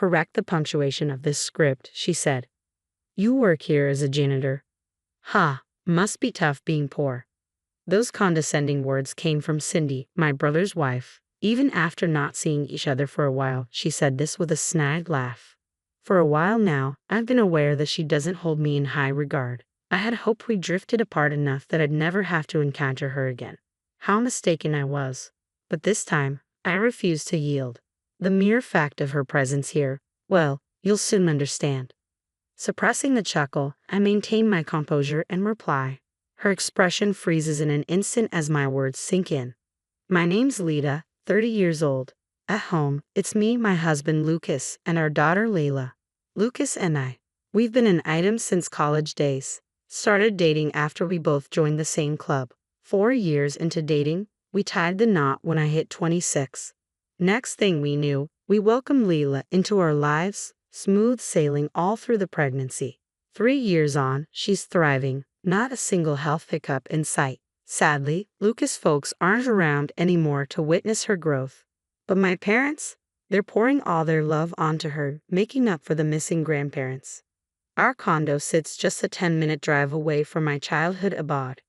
correct the punctuation of this script, she said. You work here as a janitor. Ha, must be tough being poor. Those condescending words came from Cindy, my brother's wife. Even after not seeing each other for a while, she said this with a snide laugh. For a while now, I've been aware that she doesn't hold me in high regard. I had hoped we drifted apart enough that I'd never have to encounter her again. How mistaken I was. But this time, I refused to yield. The mere fact of her presence here, well, you'll soon understand. Suppressing the chuckle, I maintain my composure and reply. Her expression freezes in an instant as my words sink in. My name's Lita, 30 years old. At home, it's me, my husband Lucas, and our daughter Layla. Lucas and I, we've been an item since college days. Started dating after we both joined the same club. 4 years into dating, we tied the knot when I hit 26. Next thing we knew, we welcomed Layla into our lives, smooth sailing all through the pregnancy. 3 years on, she's thriving, not a single health hiccup in sight. Sadly, Lucas' folks aren't around anymore to witness her growth. But my parents? They're pouring all their love onto her, making up for the missing grandparents. Our condo sits just a 10-minute drive away from my childhood abode.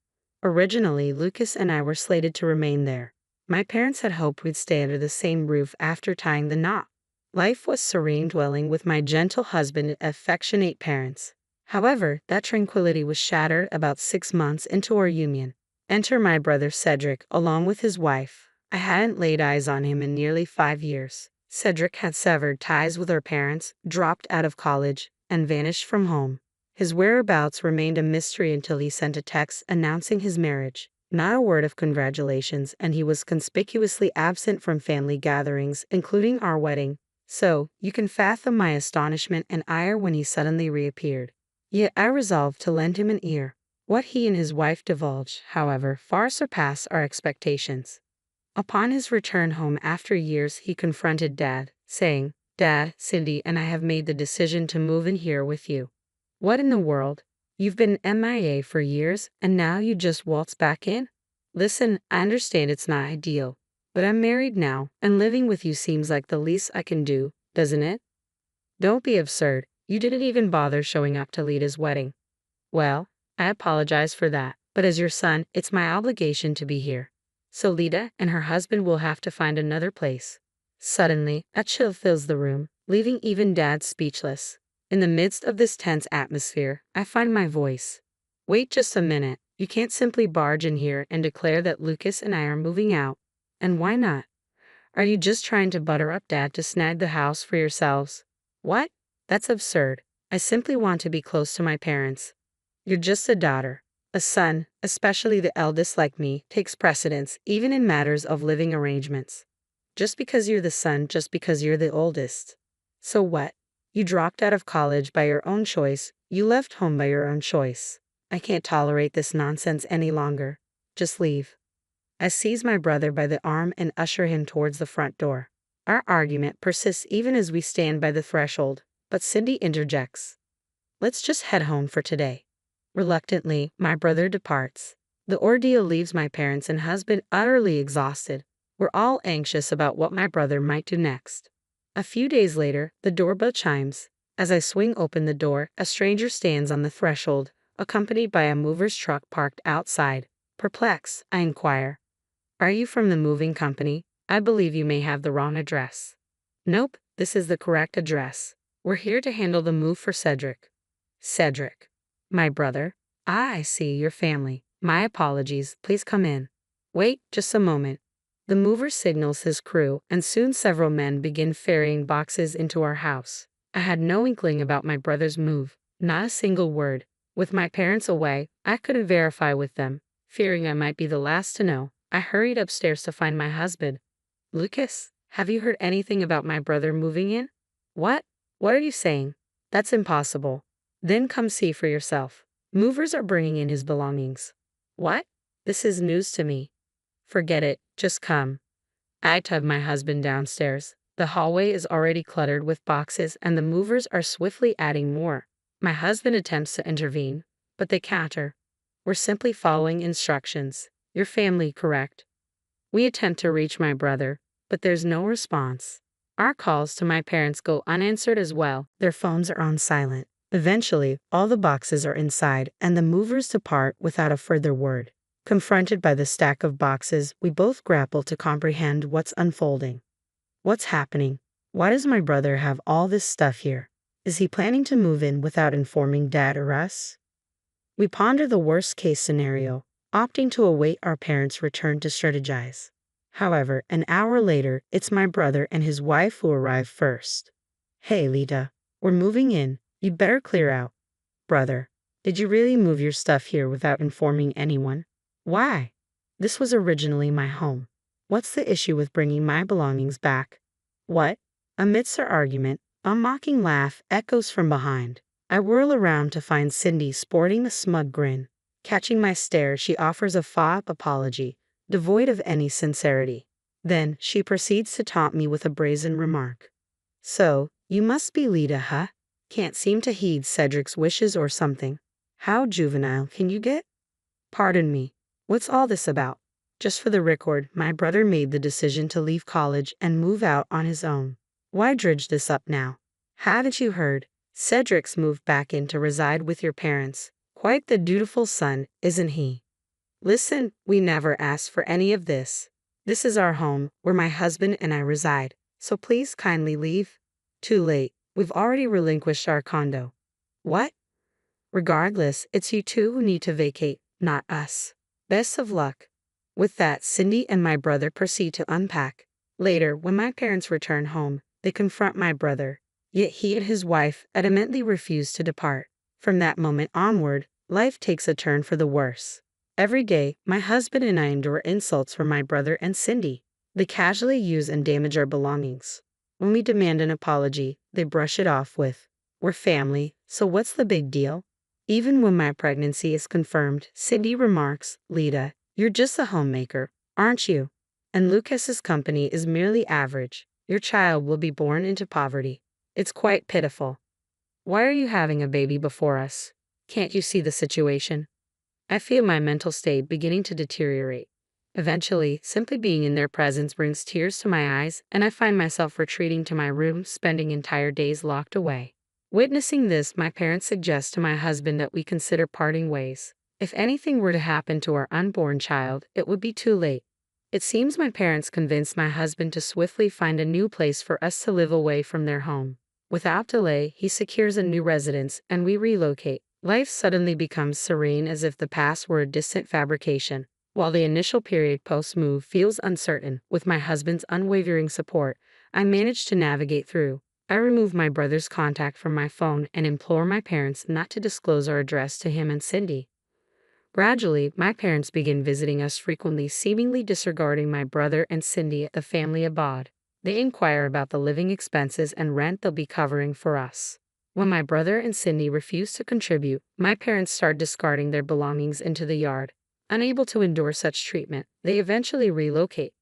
Originally, Lucas and I were slated to remain there. My parents had hoped we'd stay under the same roof after tying the knot. Life was serene dwelling with my gentle husband and affectionate parents. However, that tranquility was shattered about 6 months into our union. Enter my brother Cedric, along with his wife. I hadn't laid eyes on him in nearly 5 years. Cedric had severed ties with our parents, dropped out of college, and vanished from home. His whereabouts remained a mystery until he sent a text announcing his marriage. Not a word of congratulations, and he was conspicuously absent from family gatherings, including our wedding. So, you can fathom my astonishment and ire when he suddenly reappeared. Yet I resolved to lend him an ear. What he and his wife divulged, however, far surpassed our expectations. Upon his return home after years, he confronted Dad, saying, "Dad, Cindy and I have made the decision to move in here with you." What in the world? You've been MIA for years, and now you just waltz back in? Listen, I understand it's not ideal, but I'm married now, and living with you seems like the least I can do, doesn't it? Don't be absurd. You didn't even bother showing up to Lita's wedding. Well, I apologize for that, but as your son, it's my obligation to be here. So Lita and her husband will have to find another place. Suddenly, a chill fills the room, leaving even Dad speechless. In the midst of this tense atmosphere, I find my voice. Wait just a minute. You can't simply barge in here and declare that Lucas and I are moving out. And why not? Are you just trying to butter up Dad to snag the house for yourselves? What? That's absurd. I simply want to be close to my parents. You're just a daughter. A son, especially the eldest like me, takes precedence even in matters of living arrangements. Just because you're the son, just because you're the oldest. So what? You dropped out of college by your own choice. You left home by your own choice. I can't tolerate this nonsense any longer. Just leave. I seize my brother by the arm and usher him towards the front door. Our argument persists even as we stand by the threshold, but Cindy interjects. Let's just head home for today. Reluctantly, my brother departs. The ordeal leaves my parents and husband utterly exhausted. We're all anxious about what my brother might do next. A few days later, the doorbell chimes. As I swing open the door, a stranger stands on the threshold, accompanied by a mover's truck parked outside. Perplexed, I inquire, "Are you from the moving company? I believe you may have the wrong address." "Nope, this is the correct address. We're here to handle the move for Cedric." "Cedric? My brother? Ah, I see, your family. My apologies, please come in." "Wait, just a moment." The mover signals his crew, and soon several men begin ferrying boxes into our house. I had no inkling about my brother's move, not a single word. With my parents away, I couldn't verify with them. Fearing I might be the last to know, I hurried upstairs to find my husband. "Lucas, have you heard anything about my brother moving in?" "What? What are you saying? That's impossible." "Then come see for yourself. Movers are bringing in his belongings." "What? This is news to me." "Forget it, just come." I tug my husband downstairs. The hallway is already cluttered with boxes and the movers are swiftly adding more. My husband attempts to intervene, but they counter. "We're simply following instructions. Your family, correct?" We attempt to reach my brother, but there's no response. Our calls to my parents go unanswered as well. Their phones are on silent. Eventually, all the boxes are inside, and the movers depart without a further word. Confronted by the stack of boxes, we both grapple to comprehend what's unfolding. What's happening? Why does my brother have all this stuff here? Is he planning to move in without informing Dad or us? We ponder the worst-case scenario, opting to await our parents' return to strategize. However, an hour later, it's my brother and his wife who arrive first. Hey, Lita, we're moving in. You better clear out. Brother, did you really move your stuff here without informing anyone? Why? This was originally my home. What's the issue with bringing my belongings back? What? Amidst our argument, a mocking laugh echoes from behind. I whirl around to find Cindy sporting a smug grin. Catching my stare, she offers a faux apology, devoid of any sincerity. Then, she proceeds to taunt me with a brazen remark. So, you must be Lita, huh? Can't seem to heed Cedric's wishes or something. How juvenile can you get? Pardon me, what's all this about? Just for the record, my brother made the decision to leave college and move out on his own. Why dredge this up now? Haven't you heard? Cedric's moved back in to reside with your parents. Quite the dutiful son, isn't he? Listen, we never asked for any of this. This is our home, where my husband and I reside, so please kindly leave. Too late, we've already relinquished our condo. What? Regardless, it's you two who need to vacate, not us. Best of luck. With that, Cindy and my brother proceed to unpack. Later, when my parents return home, they confront my brother. Yet he and his wife adamantly refuse to depart. From that moment onward, life takes a turn for the worse. Every day, my husband and I endure insults from my brother and Cindy. They casually use and damage our belongings. When we demand an apology, they brush it off with, "We're family, so what's the big deal?" Even when my pregnancy is confirmed, Cindy remarks, "Lita, you're just a homemaker, aren't you? And Lucas's company is merely average. Your child will be born into poverty. It's quite pitiful. Why are you having a baby before us? Can't you see the situation?" I feel my mental state beginning to deteriorate. Eventually, simply being in their presence brings tears to my eyes, and I find myself retreating to my room, spending entire days locked away. Witnessing this, my parents suggest to my husband that we consider parting ways. If anything were to happen to our unborn child, it would be too late. It seems my parents convinced my husband to swiftly find a new place for us to live away from their home. Without delay, he secures a new residence, and we relocate. Life suddenly becomes serene as if the past were a distant fabrication. While the initial period post-move feels uncertain, with my husband's unwavering support, I manage to navigate through. I remove my brother's contact from my phone and implore my parents not to disclose our address to him and Cindy. Gradually, my parents begin visiting us frequently, seemingly disregarding my brother and Cindy at the family abode. They inquire about the living expenses and rent they'll be covering for us. When my brother and Cindy refuse to contribute, my parents start discarding their belongings into the yard. Unable to endure such treatment, they eventually relocate.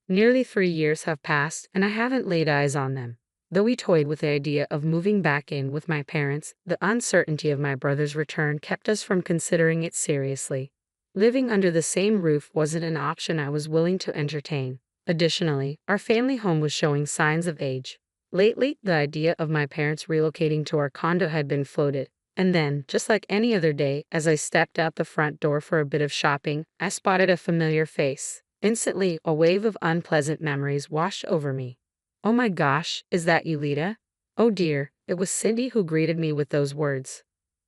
Nearly 3 years have passed, and I haven't laid eyes on them. Though we toyed with the idea of moving back in with my parents, the uncertainty of my brother's return kept us from considering it seriously. Living under the same roof wasn't an option I was willing to entertain. Additionally, our family home was showing signs of age. Lately, the idea of my parents relocating to our condo had been floated. And then, just like any other day, as I stepped out the front door for a bit of shopping, I spotted a familiar face. Instantly, a wave of unpleasant memories washed over me. "Oh my gosh, is that you, Lita?" Oh dear, it was Cindy who greeted me with those words.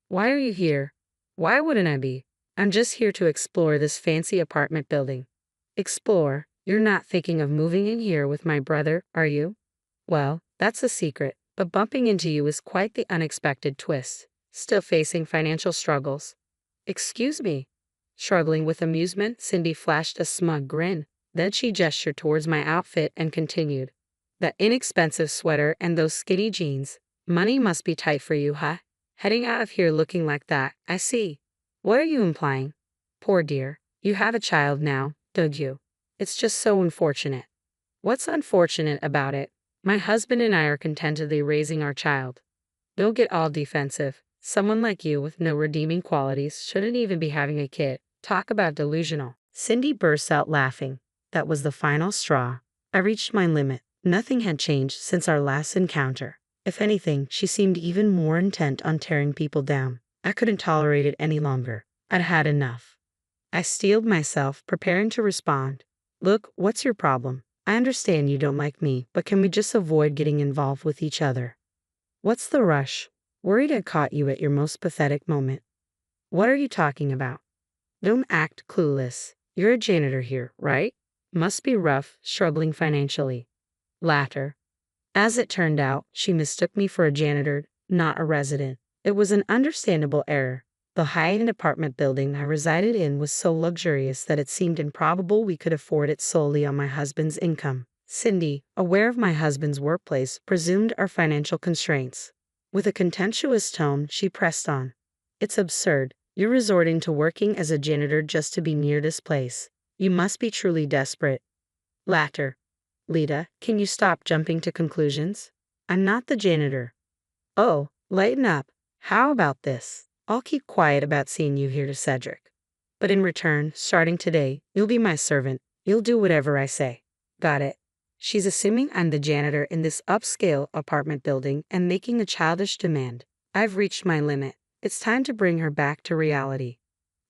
"Why are you here?" "Why wouldn't I be? I'm just here to explore this fancy apartment building." "Explore? You're not thinking of moving in here with my brother, are you?" "Well, that's a secret, but bumping into you is quite the unexpected twist. Still facing financial struggles?" "Excuse me." Struggling with amusement, Cindy flashed a smug grin. Then she gestured towards my outfit and continued. "That inexpensive sweater and those skinny jeans. Money must be tight for you, huh? Heading out of here looking like that, I see. What are you implying?" "Poor dear, you have a child now, don't you? It's just so unfortunate." "What's unfortunate about it? My husband and I are contentedly raising our child." "Don't get all defensive. Someone like you with no redeeming qualities shouldn't even be having a kid. Talk about delusional." Cindy burst out laughing. That was the final straw. I reached my limit. Nothing had changed since our last encounter. If anything, she seemed even more intent on tearing people down. I couldn't tolerate it any longer. I'd had enough. I steeled myself, preparing to respond. Look, what's your problem? I understand you don't like me, but can we just avoid getting involved with each other? What's the rush? Worried I caught you at your most pathetic moment. What are you talking about? Don't act clueless. You're a janitor here, right? Must be rough, struggling financially. Laughter. As it turned out, she mistook me for a janitor, not a resident. It was an understandable error. The high-end apartment building I resided in was so luxurious that it seemed improbable we could afford it solely on my husband's income. Cindy, aware of my husband's workplace, presumed our financial constraints. With a contemptuous tone, she pressed on. It's absurd. You're resorting to working as a janitor just to be near this place. You must be truly desperate. Laughter. Lita, can you stop jumping to conclusions? I'm not the janitor. Oh, lighten up. How about this? I'll keep quiet about seeing you here to Cedric. But in return, starting today, you'll be my servant. You'll do whatever I say. Got it. She's assuming I'm the janitor in this upscale apartment building and making a childish demand. I've reached my limit. It's time to bring her back to reality.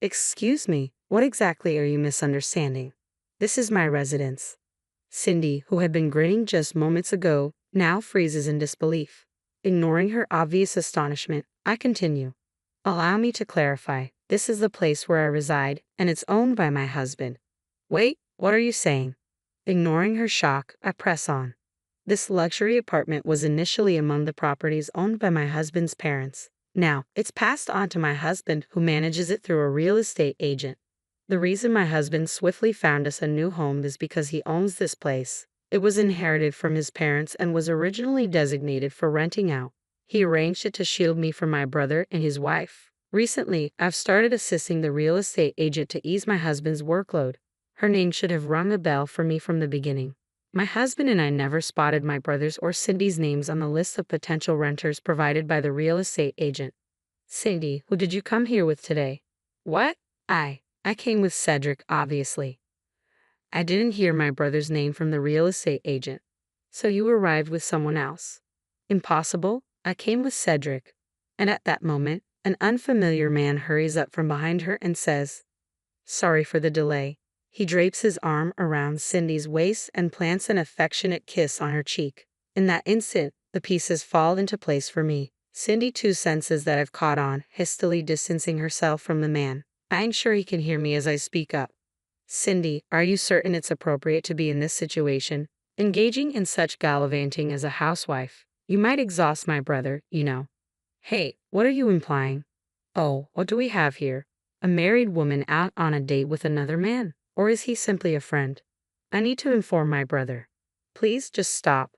Excuse me, what exactly are you misunderstanding? This is my residence. Cindy, who had been grinning just moments ago, now freezes in disbelief. Ignoring her obvious astonishment, I continue. Allow me to clarify. This is the place where I reside, and it's owned by my husband. Wait, what are you saying? Ignoring her shock, I press on. This luxury apartment was initially among the properties owned by my husband's parents. Now, it's passed on to my husband, who manages it through a real estate agent. The reason my husband swiftly found us a new home is because he owns this place. It was inherited from his parents and was originally designated for renting out. He arranged it to shield me from my brother and his wife. Recently, I've started assisting the real estate agent to ease my husband's workload. Her name should have rung a bell for me from the beginning. My husband and I never spotted my brother's or Cindy's names on the list of potential renters provided by the real estate agent. Cindy, who did you come here with today? What? I came with Cedric, obviously. I didn't hear my brother's name from the real estate agent. So you arrived with someone else. Impossible. I came with Cedric. And at that moment, an unfamiliar man hurries up from behind her and says, Sorry for the delay. He drapes his arm around Cindy's waist and plants an affectionate kiss on her cheek. In that instant, the pieces fall into place for me. Cindy too senses that I've caught on, hastily distancing herself from the man. I ain't sure he can hear me as I speak up. Cindy, are you certain it's appropriate to be in this situation? Engaging in such gallivanting as a housewife. You might exhaust my brother, you know. Hey, what are you implying? Oh, what do we have here? A married woman out on a date with another man? Or is he simply a friend? I need to inform my brother. Please just stop.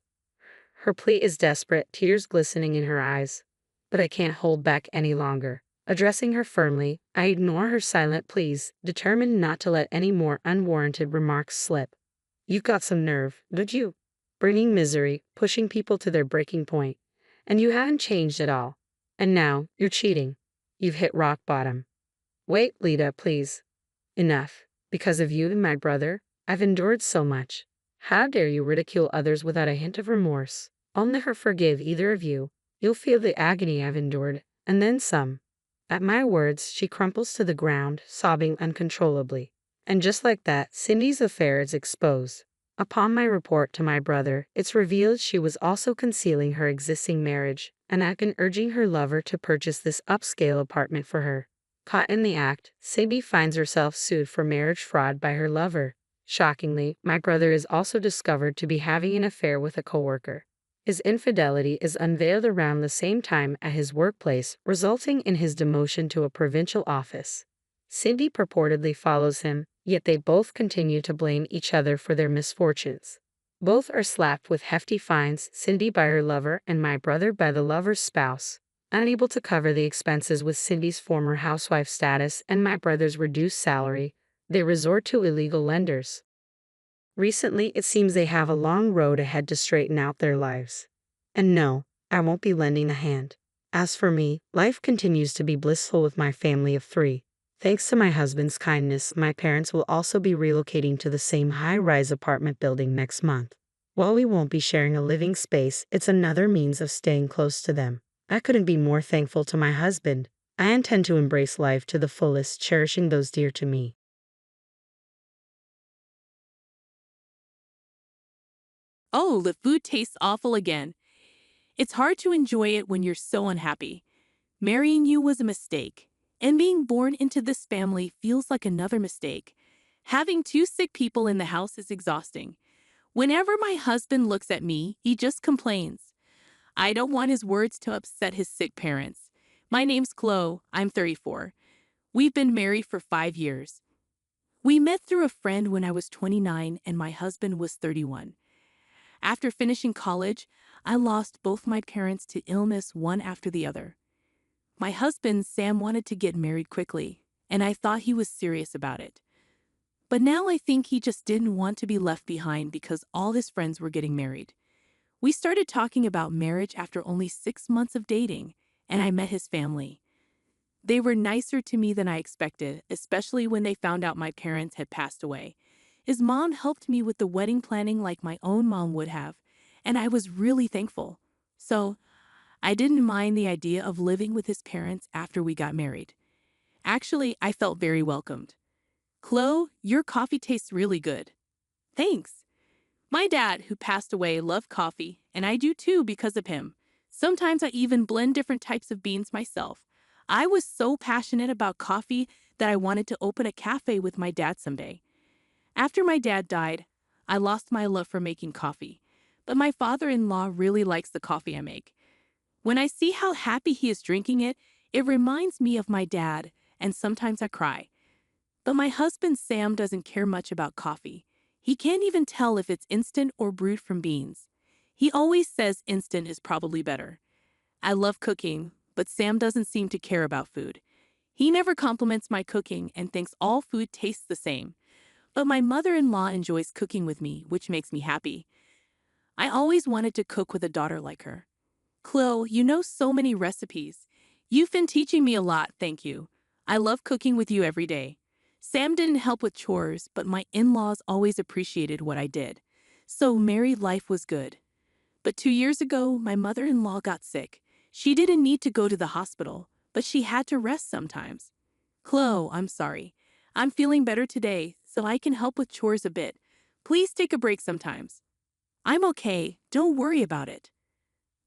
Her plea is desperate, tears glistening in her eyes. But I can't hold back any longer. Addressing her firmly, I ignore her silent pleas, determined not to let any more unwarranted remarks slip. You've got some nerve, don't you? Bringing misery, pushing people to their breaking point. And you haven't changed at all. And now, you're cheating. You've hit rock bottom. Wait, Lita, please. Enough. Because of you and my brother, I've endured so much. How dare you ridicule others without a hint of remorse? I'll never forgive either of you. You'll feel the agony I've endured, and then some. At my words, she crumples to the ground, sobbing uncontrollably. And just like that, Cindy's affair is exposed. Upon my report to my brother, it's revealed she was also concealing her existing marriage, and I've been urging her lover to purchase this upscale apartment for her. Caught in the act, Cindy finds herself sued for marriage fraud by her lover. Shockingly, my brother is also discovered to be having an affair with a coworker. His infidelity is unveiled around the same time at his workplace, resulting in his demotion to a provincial office. Cindy purportedly follows him, yet they both continue to blame each other for their misfortunes. Both are slapped with hefty fines, Cindy by her lover and my brother by the lover's spouse. Unable to cover the expenses with Cindy's former housewife status and my brother's reduced salary, they resort to illegal lenders. Recently, it seems they have a long road ahead to straighten out their lives. And no, I won't be lending a hand. As for me, life continues to be blissful with my family of 3. Thanks to my husband's kindness, my parents will also be relocating to the same high-rise apartment building next month. While we won't be sharing a living space, it's another means of staying close to them. I couldn't be more thankful to my husband. I intend to embrace life to the fullest, cherishing those dear to me. Oh, the food tastes awful again. It's hard to enjoy it when you're so unhappy. Marrying you was a mistake, and being born into this family feels like another mistake. Having two sick people in the house is exhausting. Whenever my husband looks at me, he just complains. I don't want his words to upset his sick parents. My name's Chloe. I'm 34. We've been married for 5 years. We met through a friend when I was 29 and my husband was 31. After finishing college, I lost both my parents to illness one after the other. My husband, Sam, wanted to get married quickly, and I thought he was serious about it. But now I think he just didn't want to be left behind because all his friends were getting married. We started talking about marriage after only 6 months of dating, and I met his family. They were nicer to me than I expected, especially when they found out my parents had passed away. His mom helped me with the wedding planning like my own mom would have, and I was really thankful. So, I didn't mind the idea of living with his parents after we got married. Actually, I felt very welcomed. Chloe, your coffee tastes really good. Thanks. My dad, who passed away, loved coffee, and I do too because of him. Sometimes I even blend different types of beans myself. I was so passionate about coffee that I wanted to open a cafe with my dad someday. After my dad died, I lost my love for making coffee, but my father-in-law really likes the coffee I make. When I see how happy he is drinking it, it reminds me of my dad, and sometimes I cry. But my husband Sam doesn't care much about coffee. He can't even tell if it's instant or brewed from beans. He always says instant is probably better. I love cooking, but Sam doesn't seem to care about food. He never compliments my cooking and thinks all food tastes the same. But my mother-in-law enjoys cooking with me, which makes me happy. I always wanted to cook with a daughter like her. Chloe, you know so many recipes. You've been teaching me a lot, thank you. I love cooking with you every day. Sam didn't help with chores, but my in-laws always appreciated what I did. So married life was good. But 2 years ago, my mother-in-law got sick. She didn't need to go to the hospital, but she had to rest sometimes. Chloe, I'm sorry. I'm feeling better today, so I can help with chores a bit. Please take a break sometimes. I'm okay, don't worry about it.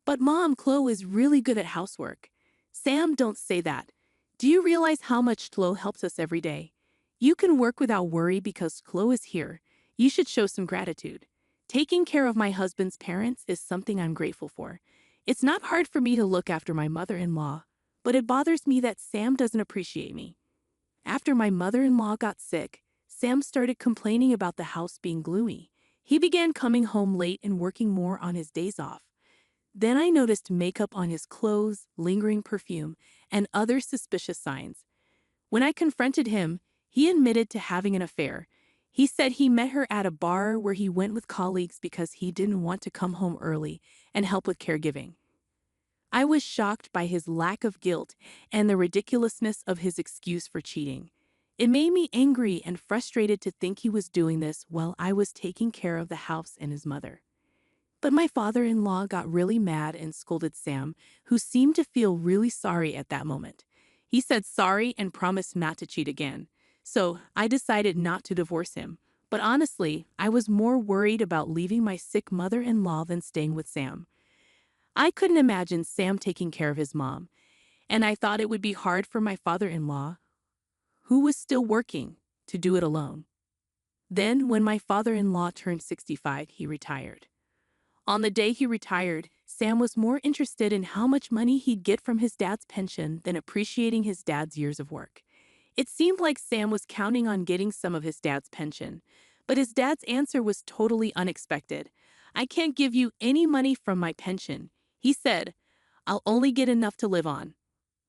But Mom, Chloe is really good at housework. Sam, don't say that. Do you realize how much Chloe helps us every day? You can work without worry because Chloe is here. You should show some gratitude. Taking care of my husband's parents is something I'm grateful for. It's not hard for me to look after my mother-in-law, but it bothers me that Sam doesn't appreciate me. After my mother-in-law got sick, Sam started complaining about the house being gloomy. He began coming home late and working more on his days off. Then I noticed makeup on his clothes, lingering perfume, and other suspicious signs. When I confronted him, he admitted to having an affair. He said he met her at a bar where he went with colleagues because he didn't want to come home early and help with caregiving. I was shocked by his lack of guilt and the ridiculousness of his excuse for cheating. It made me angry and frustrated to think he was doing this while I was taking care of the house and his mother. But my father-in-law got really mad and scolded Sam, who seemed to feel really sorry at that moment. He said sorry and promised not to cheat again. So I decided not to divorce him. But honestly, I was more worried about leaving my sick mother-in-law than staying with Sam. I couldn't imagine Sam taking care of his mom, and I thought it would be hard for my father-in-law, who was still working, to do it alone. Then, when my father-in-law turned 65, he retired. On the day he retired, Sam was more interested in how much money he'd get from his dad's pension than appreciating his dad's years of work. It seemed like Sam was counting on getting some of his dad's pension, but his dad's answer was totally unexpected. "I can't give you any money from my pension," he said. "I'll only get enough to live on."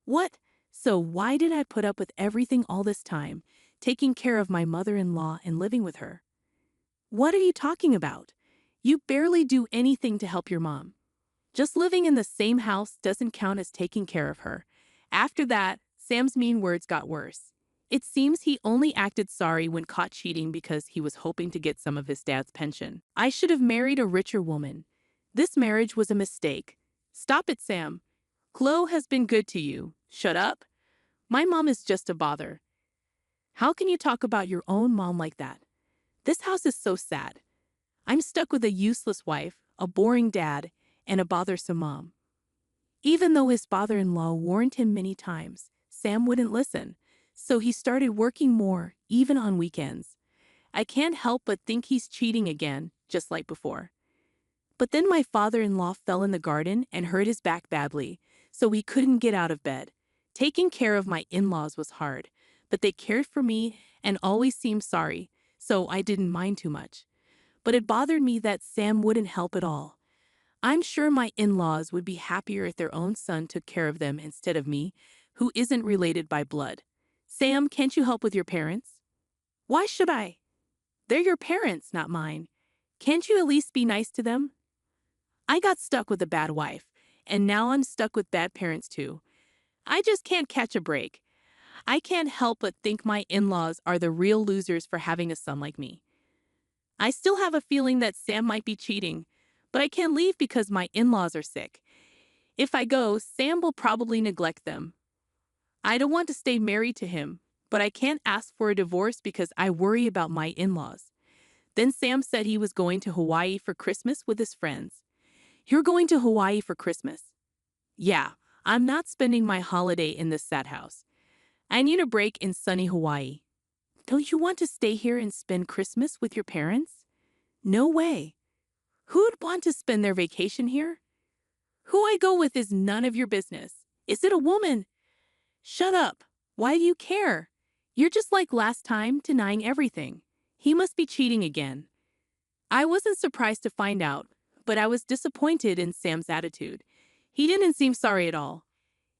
What? So why did I put up with everything all this time, taking care of my mother-in-law and living with her? What are you talking about? You barely do anything to help your mom. Just living in the same house doesn't count as taking care of her. After that, Sam's mean words got worse. It seems he only acted sorry when caught cheating because he was hoping to get some of his dad's pension. I should have married a richer woman. This marriage was a mistake. Stop it, Sam. Chloe has been good to you. Shut up. My mom is just a bother. How can you talk about your own mom like that? This house is so sad. I'm stuck with a useless wife, a boring dad, and a bothersome mom. Even though his father-in-law warned him many times, Sam wouldn't listen, so he started working more, even on weekends. I can't help but think he's cheating again, just like before. But then my father-in-law fell in the garden and hurt his back badly, so he couldn't get out of bed. Taking care of my in-laws was hard, but they cared for me and always seemed sorry, so I didn't mind too much. But it bothered me that Sam wouldn't help at all. I'm sure my in-laws would be happier if their own son took care of them instead of me, who isn't related by blood. Sam, can't you help with your parents? Why should I? They're your parents, not mine. Can't you at least be nice to them? I got stuck with a bad wife, and now I'm stuck with bad parents too. I just can't catch a break. I can't help but think my in-laws are the real losers for having a son like me. I still have a feeling that Sam might be cheating, but I can't leave because my in-laws are sick. If I go, Sam will probably neglect them. I don't want to stay married to him, but I can't ask for a divorce because I worry about my in-laws. Then Sam said he was going to Hawaii for Christmas with his friends. You're going to Hawaii for Christmas? Yeah, I'm not spending my holiday in this sad house. I need a break in sunny Hawaii. Don't you want to stay here and spend Christmas with your parents? No way. Who'd want to spend their vacation here? Who I go with is none of your business. Is it a woman? Shut up. Why do you care? You're just like last time, denying everything. He must be cheating again. I wasn't surprised to find out, but I was disappointed in Sam's attitude. He didn't seem sorry at all.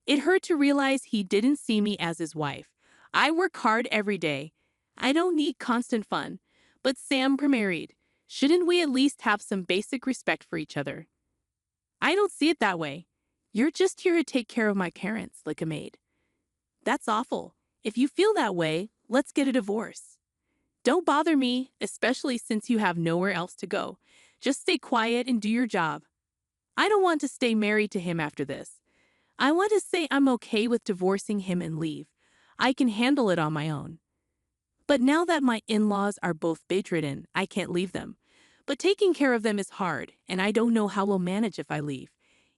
It hurt to realize he didn't see me as his wife. I work hard every day. I don't need constant fun. But Sam, we're married. Shouldn't we at least have some basic respect for each other? I don't see it that way. You're just here to take care of my parents, like a maid. That's awful. If you feel that way, let's get a divorce. Don't bother me, especially since you have nowhere else to go. Just stay quiet and do your job. I don't want to stay married to him after this. I want to say I'm okay with divorcing him and leave. I can handle it on my own. But now that my in-laws are both bedridden, I can't leave them. But taking care of them is hard, and I don't know how we'll manage if I leave.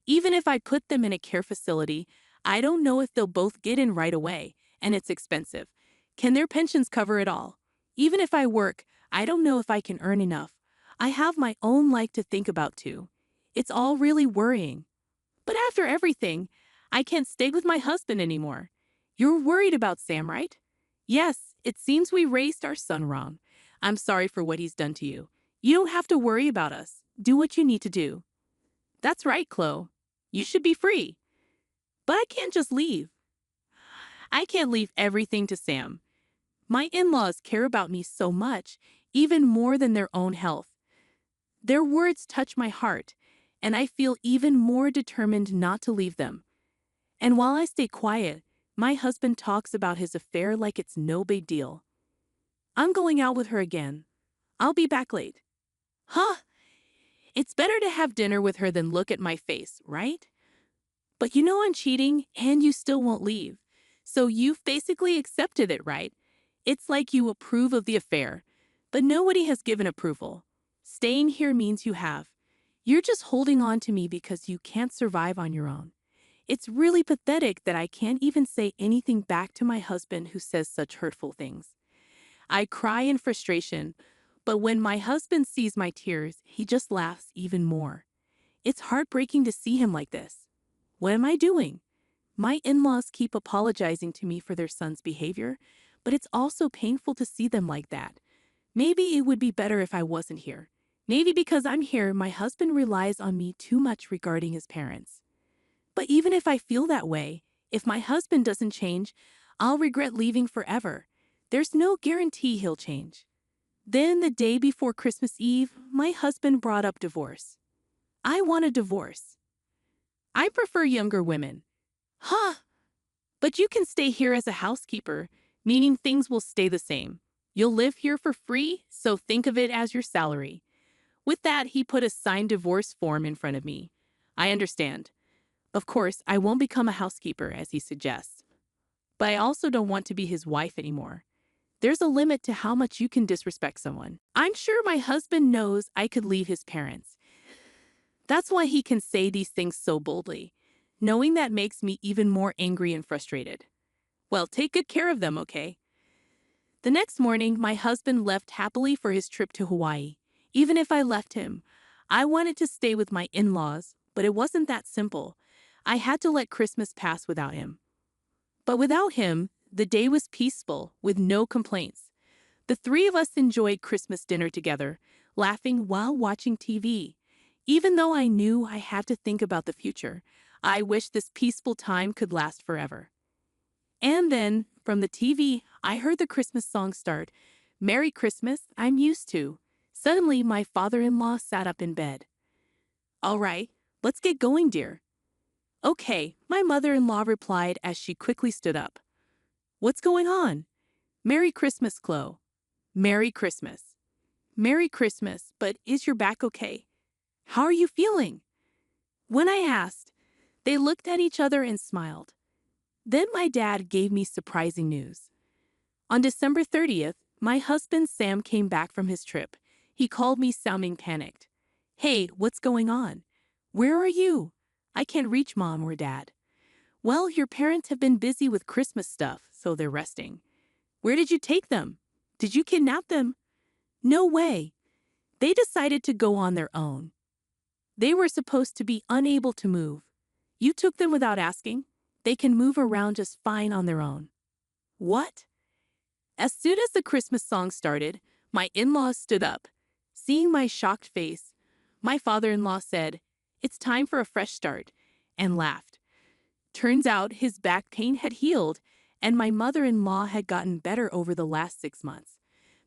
Even if I put them in a care facility, I don't know if they'll both get in right away, and it's expensive. Can their pensions cover it all? Even if I work, I don't know if I can earn enough. I have my own life to think about too. It's all really worrying. But after everything, I can't stay with my husband anymore. You're worried about Sam, right? Yes, it seems we raised our son wrong. I'm sorry for what he's done to you. You don't have to worry about us. Do what you need to do. That's right, Chloe. You should be free. But I can't just leave. I can't leave everything to Sam. My in-laws care about me so much, even more than their own health. Their words touch my heart, and I feel even more determined not to leave them. And while I stay quiet, my husband talks about his affair like it's no big deal. I'm going out with her again. I'll be back late. Huh? It's better to have dinner with her than look at my face, right? But you know I'm cheating, and you still won't leave. So you've basically accepted it, right? It's like you approve of the affair, but nobody has given approval. Staying here means you have. You're just holding on to me because you can't survive on your own. It's really pathetic that I can't even say anything back to my husband who says such hurtful things. I cry in frustration, but when my husband sees my tears, he just laughs even more. It's heartbreaking to see him like this. What am I doing? My in-laws keep apologizing to me for their son's behavior, but it's also painful to see them like that. Maybe it would be better if I wasn't here. Maybe because I'm here, my husband relies on me too much regarding his parents. But even if I feel that way, if my husband doesn't change, I'll regret leaving forever. There's no guarantee he'll change. Then the day before Christmas Eve, my husband brought up divorce. I want a divorce. I prefer younger women. Huh? But you can stay here as a housekeeper. meaning things will stay the same. You'll live here for free, so think of it as your salary. With that, he put a signed divorce form in front of me. I understand. Of course, I won't become a housekeeper, as he suggests. But I also don't want to be his wife anymore. There's a limit to how much you can disrespect someone. I'm sure my husband knows I could leave his parents. That's why he can say these things so boldly. Knowing that makes me even more angry and frustrated. Well, take good care of them, okay? The next morning, my husband left happily for his trip to Hawaii. Even if I left him, I wanted to stay with my in-laws, but it wasn't that simple. I had to let Christmas pass without him. But without him, the day was peaceful, with no complaints. The three of us enjoyed Christmas dinner together, laughing while watching TV. Even though I knew I had to think about the future, I wished this peaceful time could last forever. And then, from the TV, I heard the Christmas song start. Merry Christmas, I'm used to. Suddenly, my father-in-law sat up in bed. All right, let's get going, dear. Okay, my mother-in-law replied as she quickly stood up. What's going on? Merry Christmas, Chloe. Merry Christmas. Merry Christmas, but is your back okay? How are you feeling? When I asked, they looked at each other and smiled. Then my dad gave me surprising news. On December 30th, my husband Sam came back from his trip. He called me sounding panicked. Hey, what's going on? Where are you? I can't reach Mom or Dad. Well, your parents have been busy with Christmas stuff, so they're resting. Where did you take them? Did you kidnap them? No way. They decided to go on their own. They were supposed to be unable to move. You took them without asking? They can move around just fine on their own. What? As soon as the Christmas song started, my in-laws stood up. Seeing my shocked face, my father-in-law said, "It's time for a fresh start," and laughed. Turns out his back pain had healed, and my mother-in-law had gotten better over the last 6 months.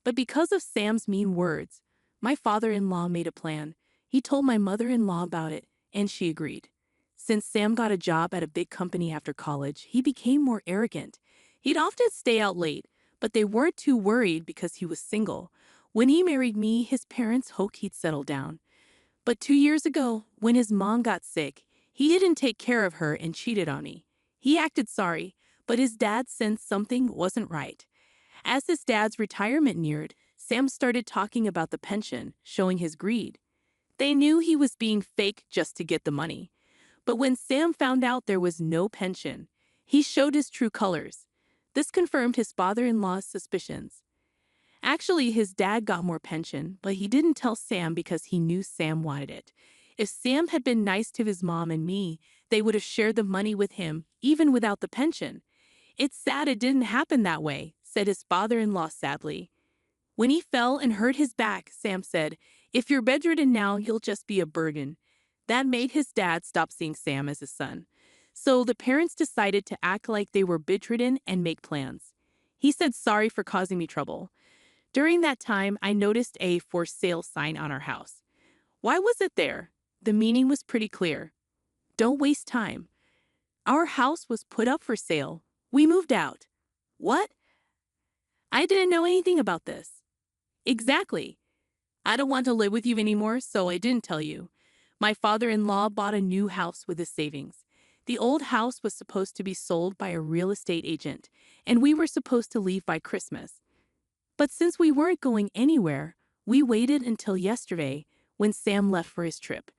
But because of Sam's mean words, my father-in-law made a plan. He told my mother-in-law about it, and she agreed. Since Sam got a job at a big company after college, he became more arrogant. He'd often stay out late, but they weren't too worried because he was single. When he married me, his parents hoped he'd settle down. But 2 years ago, when his mom got sick, he didn't take care of her and cheated on me. He acted sorry, but his dad sensed something wasn't right. As his dad's retirement neared, Sam started talking about the pension, showing his greed. They knew he was being fake just to get the money. But when Sam found out there was no pension, he showed his true colors. This confirmed his father-in-law's suspicions. Actually, his dad got more pension, but he didn't tell Sam because he knew Sam wanted it. If Sam had been nice to his mom and me, they would have shared the money with him, even without the pension. It's sad it didn't happen that way, said his father-in-law sadly. When he fell and hurt his back, Sam said, "If you're bedridden now, you'll just be a burden." That made his dad stop seeing Sam as his son. So the parents decided to act like they were bedridden and make plans. He said sorry for causing me trouble. During that time, I noticed a for sale sign on our house. Why was it there? The meaning was pretty clear. Don't waste time. Our house was put up for sale. We moved out. What? I didn't know anything about this. Exactly. I don't want to live with you anymore, so I didn't tell you. My father-in-law bought a new house with his savings. The old house was supposed to be sold by a real estate agent, and we were supposed to leave by Christmas. But since we weren't going anywhere, we waited until yesterday when Sam left for his trip.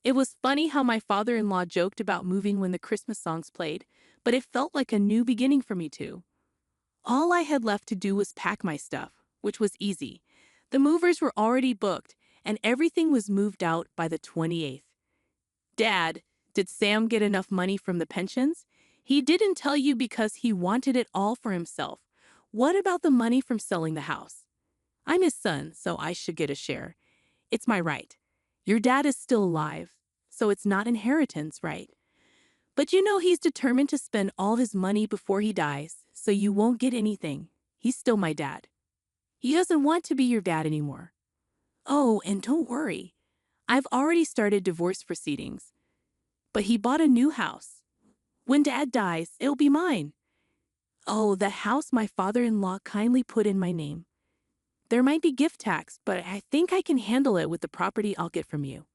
It was funny how my father-in-law joked about moving when the Christmas songs played, but it felt like a new beginning for me too. All I had left to do was pack my stuff, which was easy. The movers were already booked, and everything was moved out by the 28th. Dad, did Sam get enough money from the pensions? He didn't tell you because he wanted it all for himself. What about the money from selling the house? I'm his son, so I should get a share. It's my right. Your dad is still alive, so it's not inheritance, right? But you know he's determined to spend all his money before he dies, so you won't get anything. He's still my dad. He doesn't want to be your dad anymore. Oh, and don't worry. I've already started divorce proceedings. But he bought a new house. When Dad dies, it'll be mine. Oh, the house my father-in-law kindly put in my name. There might be gift tax, but I think I can handle it with the property I'll get from you.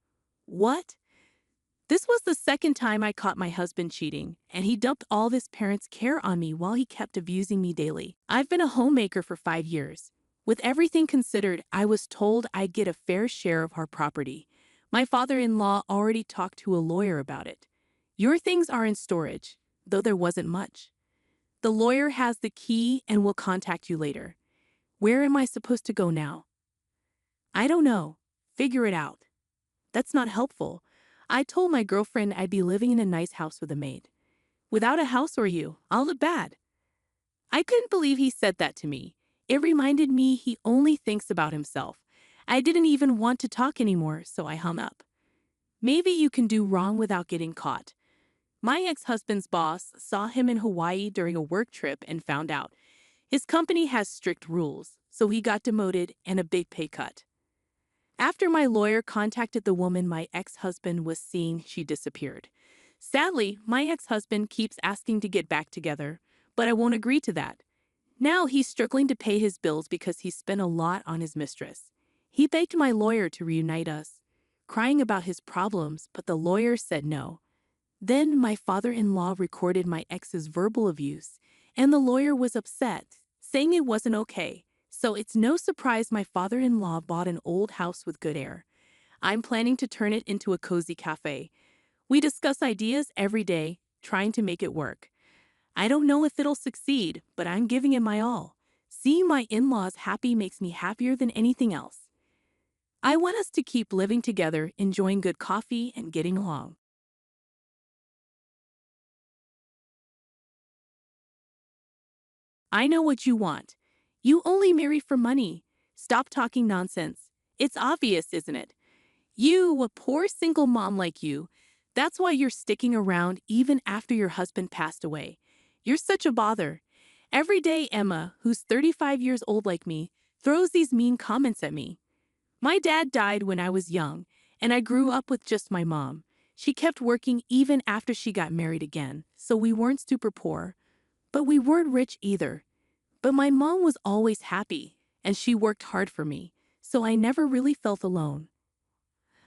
What? This was the second time I caught my husband cheating, and he dumped all of his parents' care on me while he kept abusing me daily. I've been a homemaker for 5 years. With everything considered, I was told I'd get a fair share of our property. My father-in-law already talked to a lawyer about it. Your things are in storage, though there wasn't much. The lawyer has the key and will contact you later. Where am I supposed to go now? I don't know. Figure it out. That's not helpful. I told my girlfriend I'd be living in a nice house with a maid. Without a house or you, I'll look bad. I couldn't believe he said that to me. It reminded me he only thinks about himself. I didn't even want to talk anymore, so I hung up. Maybe you can do wrong without getting caught. My ex-husband's boss saw him in Hawaii during a work trip and found out. His company has strict rules, so he got demoted and a big pay cut. After my lawyer contacted the woman my ex-husband was seeing, she disappeared. Sadly, my ex-husband keeps asking to get back together, but I won't agree to that. Now he's struggling to pay his bills because he spent a lot on his mistress. He begged my lawyer to reunite us, crying about his problems, but the lawyer said no. Then my father-in-law recorded my ex's verbal abuse, and the lawyer was upset, saying it wasn't okay. So it's no surprise my father-in-law bought an old house with good air. I'm planning to turn it into a cozy cafe. We discuss ideas every day, trying to make it work. I don't know if it'll succeed, but I'm giving it my all. Seeing my in-laws happy makes me happier than anything else. I want us to keep living together, enjoying good coffee and getting along. I know what you want. You only marry for money. Stop talking nonsense. It's obvious, isn't it? You, a poor single mom like you, that's why you're sticking around even after your husband passed away. You're such a bother. Every day, Emma, who's 35 years old like me, throws these mean comments at me. My dad died when I was young, and I grew up with just my mom. She kept working even after she got married again, so we weren't super poor. But we weren't rich either. But my mom was always happy, and she worked hard for me, so I never really felt alone.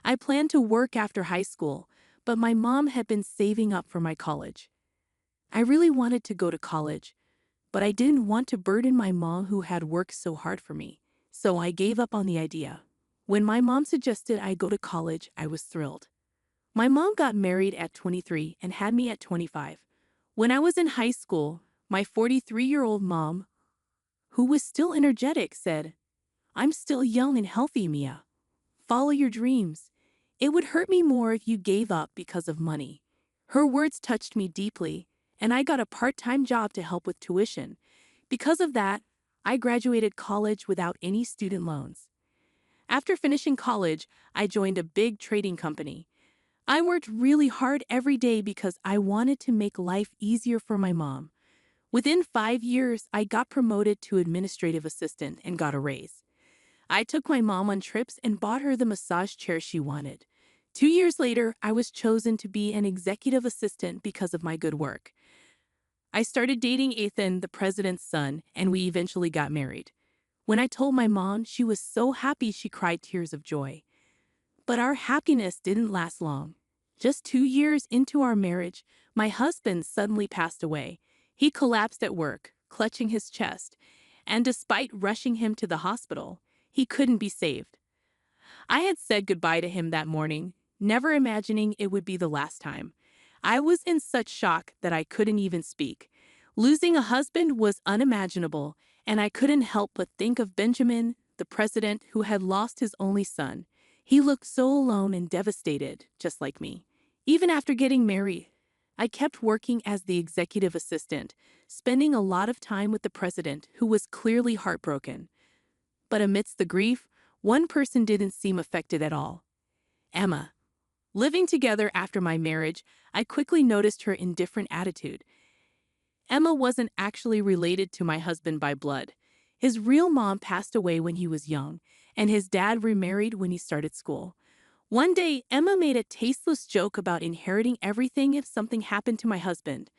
I planned to work after high school, but my mom had been saving up for my college. I really wanted to go to college, but I didn't want to burden my mom who had worked so hard for me, so I gave up on the idea. When my mom suggested I go to college, I was thrilled. My mom got married at 23 and had me at 25. When I was in high school, my 43-year-old mom, who was still energetic, said, "I'm still young and healthy, Mia. Follow your dreams. It would hurt me more if you gave up because of money." Her words touched me deeply, and I got a part-time job to help with tuition. Because of that, I graduated college without any student loans. After finishing college, I joined a big trading company. I worked really hard every day because I wanted to make life easier for my mom. Within 5 years, I got promoted to administrative assistant and got a raise. I took my mom on trips and bought her the massage chair she wanted. 2 years later, I was chosen to be an executive assistant because of my good work. I started dating Ethan, the president's son, and we eventually got married. When I told my mom, she was so happy she cried tears of joy. But our happiness didn't last long. Just 2 years into our marriage, my husband suddenly passed away. He collapsed at work, clutching his chest, and despite rushing him to the hospital, he couldn't be saved. I had said goodbye to him that morning, never imagining it would be the last time. I was in such shock that I couldn't even speak. Losing a husband was unimaginable, and I couldn't help but think of Benjamin, the president who had lost his only son. He looked so alone and devastated, just like me. Even after getting married, I kept working as the executive assistant, spending a lot of time with the president, who was clearly heartbroken. But amidst the grief, one person didn't seem affected at all. Emma. Living together after my marriage, I quickly noticed her indifferent attitude. Emma wasn't actually related to my husband by blood. His real mom passed away when he was young, and his dad remarried when he started school. One day, Emma made a tasteless joke about inheriting everything if something happened to my husband.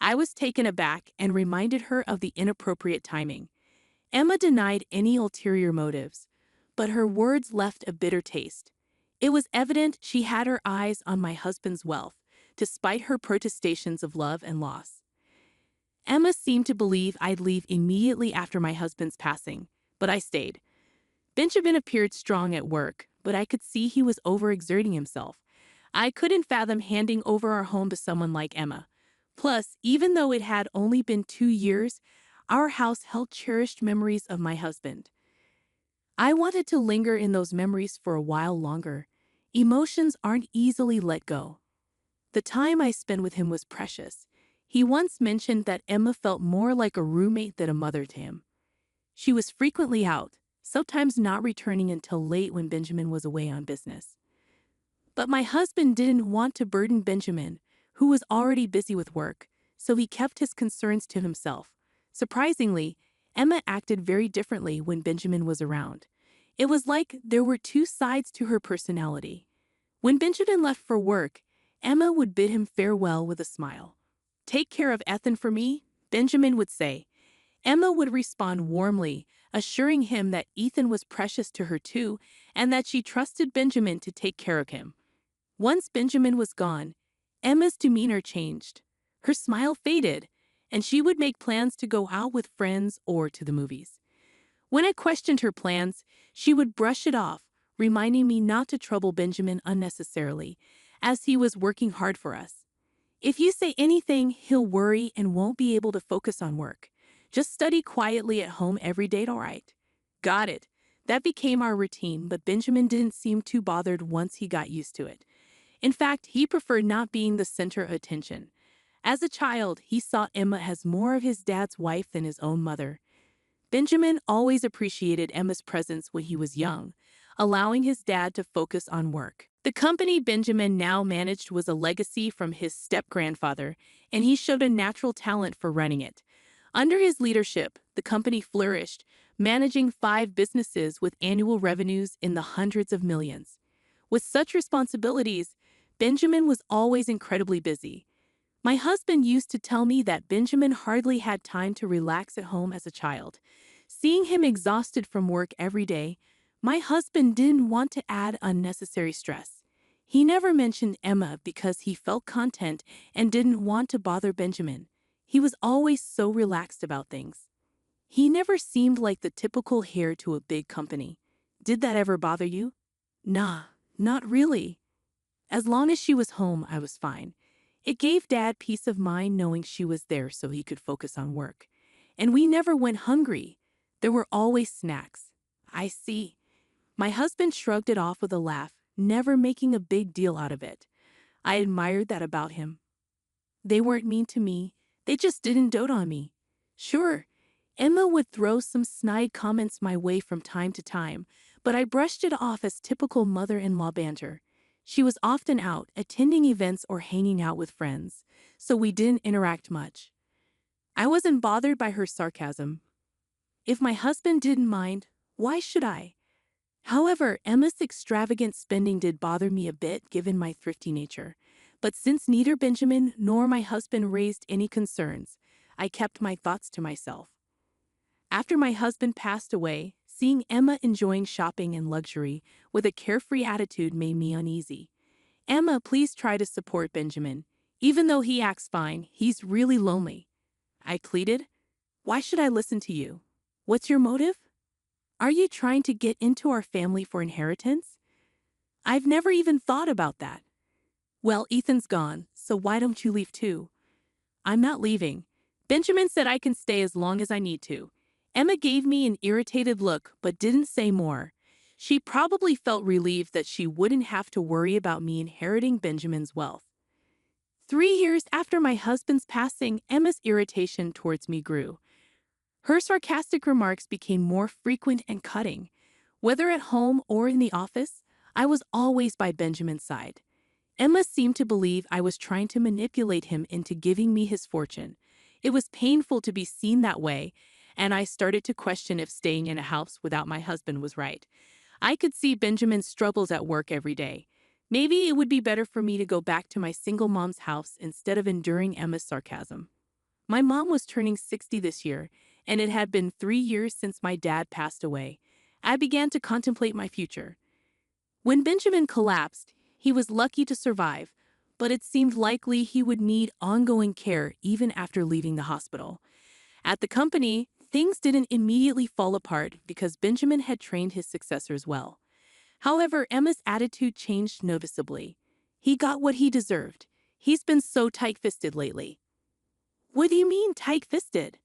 I was taken aback and reminded her of the inappropriate timing. Emma denied any ulterior motives, but her words left a bitter taste. It was evident she had her eyes on my husband's wealth, despite her protestations of love and loss. Emma seemed to believe I'd leave immediately after my husband's passing, but I stayed. Benjamin appeared strong at work, but I could see he was overexerting himself. I couldn't fathom handing over our home to someone like Emma. Plus, even though it had only been 2 years, our house held cherished memories of my husband. I wanted to linger in those memories for a while longer. Emotions aren't easily let go. The time I spent with him was precious. He once mentioned that Emma felt more like a roommate than a mother to him. She was frequently out, sometimes not returning until late when Benjamin was away on business. But my husband didn't want to burden Benjamin, who was already busy with work, so he kept his concerns to himself. Surprisingly, Emma acted very differently when Benjamin was around. It was like there were two sides to her personality. When Benjamin left for work, Emma would bid him farewell with a smile. "Take care of Ethan for me," Benjamin would say. Emma would respond warmly, assuring him that Ethan was precious to her too, and that she trusted Benjamin to take care of him. Once Benjamin was gone, Emma's demeanor changed. Her smile faded, and she would make plans to go out with friends or to the movies. When I questioned her plans, she would brush it off, reminding me not to trouble Benjamin unnecessarily, as he was working hard for us. "If you say anything, he'll worry and won't be able to focus on work. Just study quietly at home every day, all right?" "Got it." That became our routine, but Benjamin didn't seem too bothered once he got used to it. In fact, he preferred not being the center of attention. As a child, he saw Emma as more of his dad's wife than his own mother. Benjamin always appreciated Emma's presence when he was young, allowing his dad to focus on work. The company Benjamin now managed was a legacy from his step-grandfather, and he showed a natural talent for running it. Under his leadership, the company flourished, managing 5 businesses with annual revenues in the hundreds of millions. With such responsibilities, Benjamin was always incredibly busy. My husband used to tell me that Benjamin hardly had time to relax at home as a child. Seeing him exhausted from work every day, my husband didn't want to add unnecessary stress. He never mentioned Emma because he felt content and didn't want to bother Benjamin. He was always so relaxed about things. He never seemed like the typical heir to a big company. Did that ever bother you? Nah, not really. As long as she was home, I was fine. It gave Dad peace of mind knowing she was there so he could focus on work. And we never went hungry. There were always snacks. I see. My husband shrugged it off with a laugh, never making a big deal out of it. I admired that about him. They weren't mean to me. They just didn't dote on me. Sure, Emma would throw some snide comments my way from time to time, but I brushed it off as typical mother-in-law banter. She was often out, attending events or hanging out with friends, so we didn't interact much. I wasn't bothered by her sarcasm. If my husband didn't mind, why should I? However, Emma's extravagant spending did bother me a bit given my thrifty nature. But since neither Benjamin nor my husband raised any concerns, I kept my thoughts to myself. After my husband passed away, seeing Emma enjoying shopping and luxury with a carefree attitude made me uneasy. "Emma, please try to support Benjamin. Even though he acts fine, he's really lonely," I pleaded. "Why should I listen to you? What's your motive? Are you trying to get into our family for inheritance? I've never even thought about that." "Well, Ethan's gone, so why don't you leave too?" "I'm not leaving. Benjamin said I can stay as long as I need to." Emma gave me an irritated look but didn't say more. She probably felt relieved that she wouldn't have to worry about me inheriting Benjamin's wealth. 3 years after my husband's passing, Emma's irritation towards me grew. Her sarcastic remarks became more frequent and cutting. Whether at home or in the office, I was always by Benjamin's side. Emma seemed to believe I was trying to manipulate him into giving me his fortune. It was painful to be seen that way, and I started to question if staying in a house without my husband was right. I could see Benjamin's struggles at work every day. Maybe it would be better for me to go back to my single mom's house instead of enduring Emma's sarcasm. My mom was turning 60 this year, and it had been 3 years since my dad passed away. I began to contemplate my future. When Benjamin collapsed, he was lucky to survive, but it seemed likely he would need ongoing care even after leaving the hospital. At the company, things didn't immediately fall apart because Benjamin had trained his successors well. However, Emma's attitude changed noticeably. He got what he deserved. He's been so tight-fisted lately. What do you mean tight-fisted?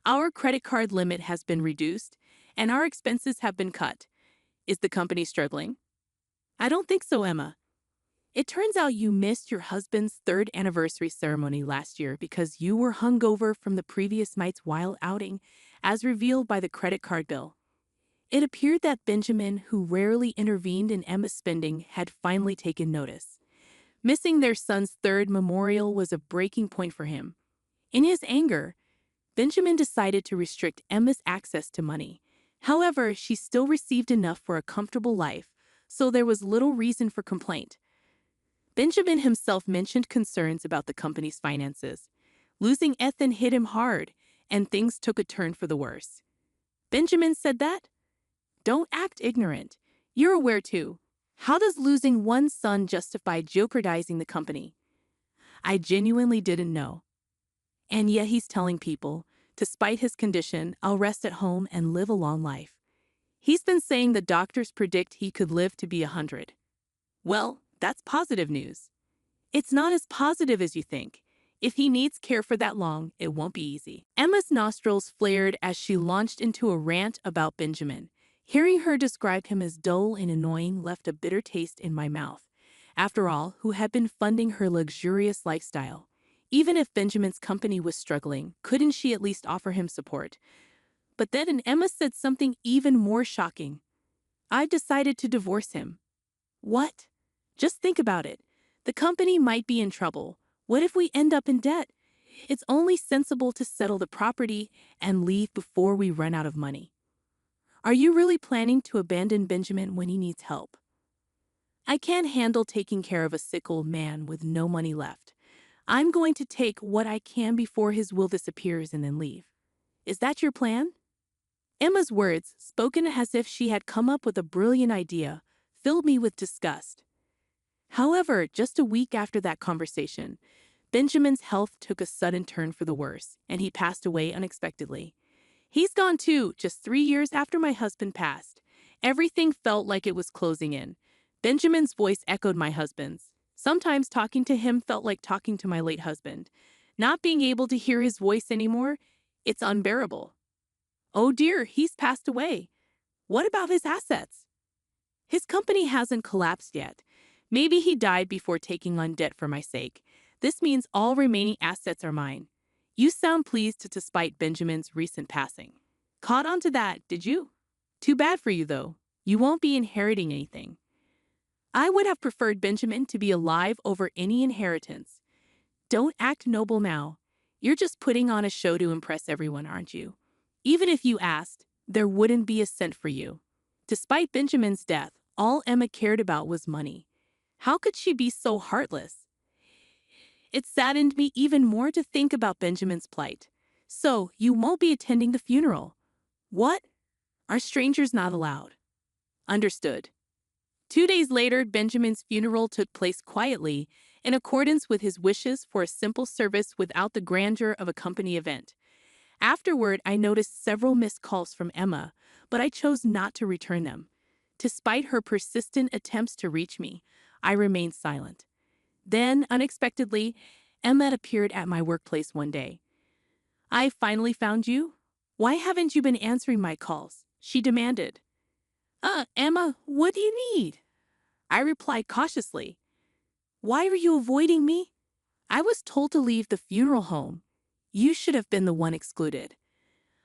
Our credit card limit has been reduced, and our expenses have been cut. Is the company struggling? I don't think so, Emma. It turns out you missed your husband's 3rd anniversary ceremony last year because you were hungover from the previous night's wild outing, as revealed by the credit card bill. It appeared that Benjamin, who rarely intervened in Emma's spending, had finally taken notice. Missing their son's 3rd memorial was a breaking point for him. In his anger, Benjamin decided to restrict Emma's access to money. However, she still received enough for a comfortable life, so there was little reason for complaint. Benjamin himself mentioned concerns about the company's finances. Losing Ethan hit him hard, and things took a turn for the worse. Benjamin said that? Don't act ignorant. You're aware too. How does losing one son justify jeopardizing the company? I genuinely didn't know. And yet he's telling people, despite his condition, I'll rest at home and live a long life. He's been saying the doctors predict he could live to be 100. Well, that's positive news. It's not as positive as you think. If he needs care for that long, it won't be easy. Emma's nostrils flared as she launched into a rant about Benjamin. Hearing her describe him as dull and annoying left a bitter taste in my mouth. After all, who had been funding her luxurious lifestyle? Even if Benjamin's company was struggling, couldn't she at least offer him support? But then Emma said something even more shocking. I've decided to divorce him. What? Just think about it. The company might be in trouble. What if we end up in debt? It's only sensible to settle the property and leave before we run out of money. Are you really planning to abandon Benjamin when he needs help? I can't handle taking care of a sick old man with no money left. I'm going to take what I can before his will disappears and then leave. Is that your plan? Emma's words, spoken as if she had come up with a brilliant idea, filled me with disgust. However, just a week after that conversation, Benjamin's health took a sudden turn for the worse, and he passed away unexpectedly. He's gone too, just 3 years after my husband passed. Everything felt like it was closing in. Benjamin's voice echoed my husband's. Sometimes talking to him felt like talking to my late husband. Not being able to hear his voice anymore, it's unbearable. Oh dear, he's passed away. What about his assets? His company hasn't collapsed yet. Maybe he died before taking on debt for my sake. This means all remaining assets are mine. You sound pleased despite Benjamin's recent passing. Caught on to that, did you? Too bad for you, though. You won't be inheriting anything. I would have preferred Benjamin to be alive over any inheritance. Don't act noble now. You're just putting on a show to impress everyone, aren't you? Even if you asked, there wouldn't be a cent for you. Despite Benjamin's death, all Emma cared about was money. How could she be so heartless? It saddened me even more to think about Benjamin's plight. So, you won't be attending the funeral. What? Are strangers not allowed? Understood. 2 days later, Benjamin's funeral took place quietly, in accordance with his wishes for a simple service without the grandeur of a company event. Afterward, I noticed several missed calls from Emma, but I chose not to return them. Despite her persistent attempts to reach me, I remained silent. Then, unexpectedly, Emma appeared at my workplace one day. I finally found you? Why haven't you been answering my calls? She demanded. Emma, what do you need? I replied cautiously. Why were you avoiding me? I was told to leave the funeral home. You should have been the one excluded.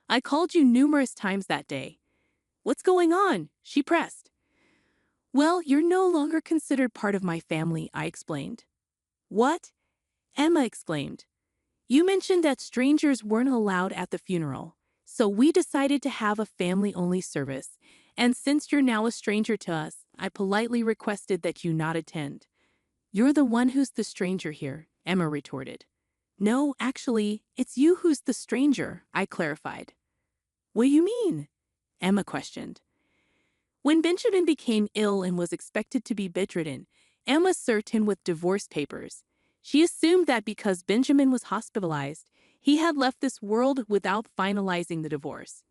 I called you numerous times that day. What's going on? She pressed. Well, you're no longer considered part of my family, I explained. What? Emma exclaimed. You mentioned that strangers weren't allowed at the funeral, so we decided to have a family-only service, and since you're now a stranger to us, I politely requested that you not attend. You're the one who's the stranger here, Emma retorted. No, actually, it's you who's the stranger, I clarified. What do you mean? Emma questioned. When Benjamin became ill and was expected to be bedridden, Emma served him with divorce papers. She assumed that because Benjamin was hospitalized, he had left this world without finalizing the divorce.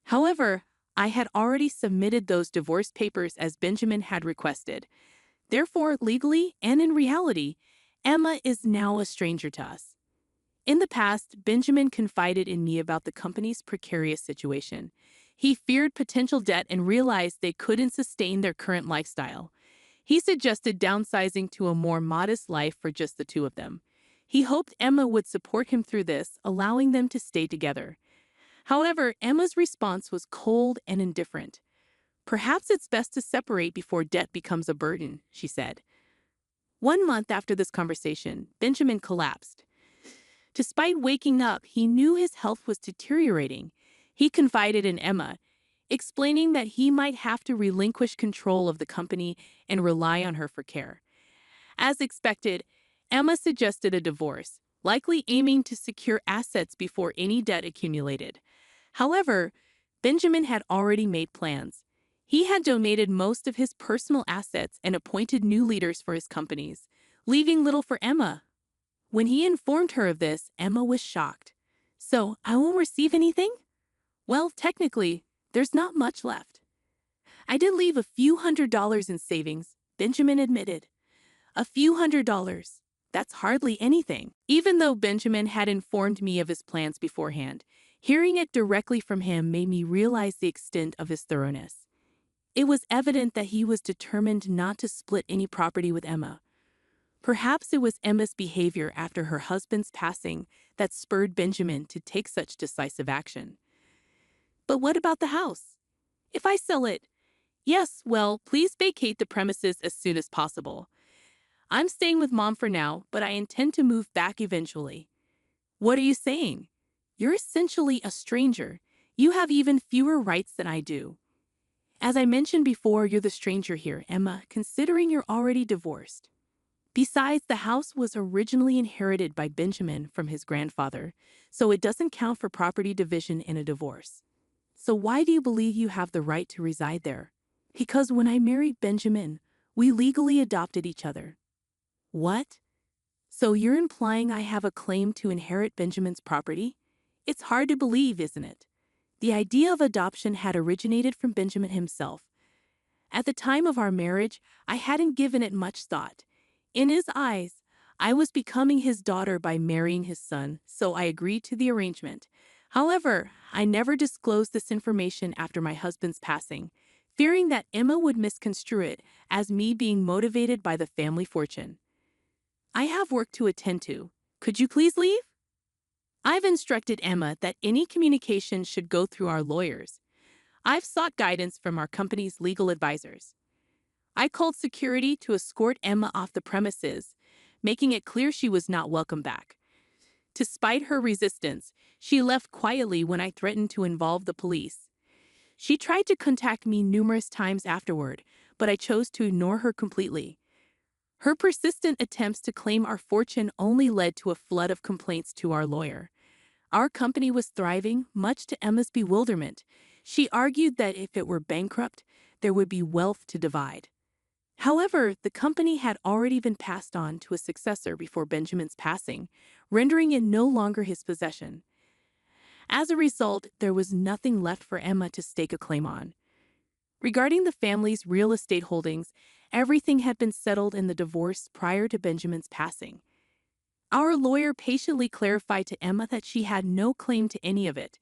However, I had already submitted those divorce papers as Benjamin had requested. Therefore, legally and in reality, Emma is now a stranger to us. In the past, Benjamin confided in me about the company's precarious situation. He feared potential debt and realized they couldn't sustain their current lifestyle. He suggested downsizing to a more modest life for just the two of them. He hoped Emma would support him through this, allowing them to stay together. However, Emma's response was cold and indifferent. Perhaps it's best to separate before debt becomes a burden, she said. 1 month after this conversation, Benjamin collapsed. Despite waking up, he knew his health was deteriorating. He confided in Emma, explaining that he might have to relinquish control of the company and rely on her for care. As expected, Emma suggested a divorce, likely aiming to secure assets before any debt accumulated. However, Benjamin had already made plans. He had donated most of his personal assets and appointed new leaders for his companies, leaving little for Emma. When he informed her of this, Emma was shocked. So, I won't receive anything? Well, technically, there's not much left. I did leave a few $100s in savings, Benjamin admitted. A few $100s. That's hardly anything. Even though Benjamin had informed me of his plans beforehand, hearing it directly from him made me realize the extent of his thoroughness. It was evident that he was determined not to split any property with Emma. Perhaps it was Emma's behavior after her husband's passing that spurred Benjamin to take such decisive action. But what about the house? If I sell it, yes, well, please vacate the premises as soon as possible. I'm staying with Mom for now, but I intend to move back eventually. What are you saying? You're essentially a stranger. You have even fewer rights than I do. As I mentioned before, you're the stranger here, Emma, considering you're already divorced. Besides, the house was originally inherited by Benjamin from his grandfather, so it doesn't count for property division in a divorce. So why do you believe you have the right to reside there? Because when I married Benjamin, we legally adopted each other. What? So you're implying I have a claim to inherit Benjamin's property? It's hard to believe, isn't it? The idea of adoption had originated from Benjamin himself. At the time of our marriage, I hadn't given it much thought. In his eyes, I was becoming his daughter by marrying his son, so I agreed to the arrangement. However, I never disclosed this information after my husband's passing, fearing that Emma would misconstrue it as me being motivated by the family fortune. I have work to attend to. Could you please leave? I've instructed Emma that any communication should go through our lawyers. I've sought guidance from our company's legal advisors. I called security to escort Emma off the premises, making it clear she was not welcome back. Despite her resistance, she left quietly when I threatened to involve the police. She tried to contact me numerous times afterward, but I chose to ignore her completely. Her persistent attempts to claim our fortune only led to a flood of complaints to our lawyer. Our company was thriving, much to Emma's bewilderment. She argued that if it were bankrupt, there would be wealth to divide. However, the company had already been passed on to a successor before Benjamin's passing, rendering it no longer his possession. As a result, there was nothing left for Emma to stake a claim on. Regarding the family's real estate holdings, everything had been settled in the divorce prior to Benjamin's passing. Our lawyer patiently clarified to Emma that she had no claim to any of it.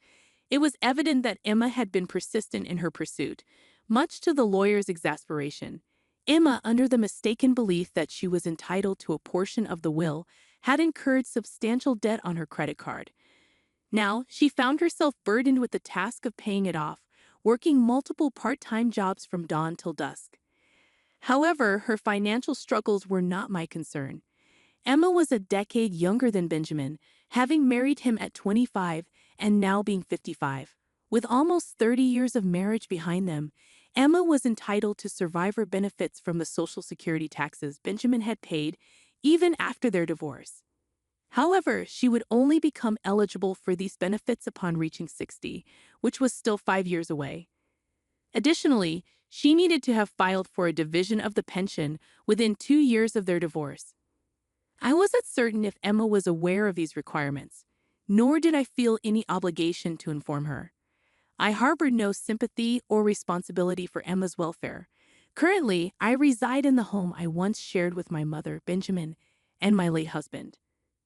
It was evident that Emma had been persistent in her pursuit, much to the lawyer's exasperation. Emma, under the mistaken belief that she was entitled to a portion of the will, had incurred substantial debt on her credit card. Now, she found herself burdened with the task of paying it off, working multiple part-time jobs from dawn till dusk. However, her financial struggles were not my concern. Emma was a decade younger than Benjamin, having married him at 25 and now being 55. With almost 30 years of marriage behind them, Emma was entitled to survivor benefits from the Social Security taxes Benjamin had paid even after their divorce. However, she would only become eligible for these benefits upon reaching 60, which was still 5 years away. Additionally, she needed to have filed for a division of the pension within 2 years of their divorce. I wasn't certain if Emma was aware of these requirements, nor did I feel any obligation to inform her. I harbored no sympathy or responsibility for Emma's welfare. Currently, I reside in the home I once shared with my mother, Benjamin, and my late husband.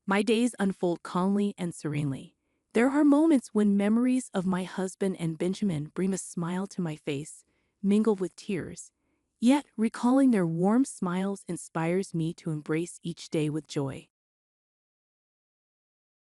My days unfold calmly and serenely. There are moments when memories of my husband and Benjamin bring a smile to my face, mingled with tears. Yet, recalling their warm smiles inspires me to embrace each day with joy.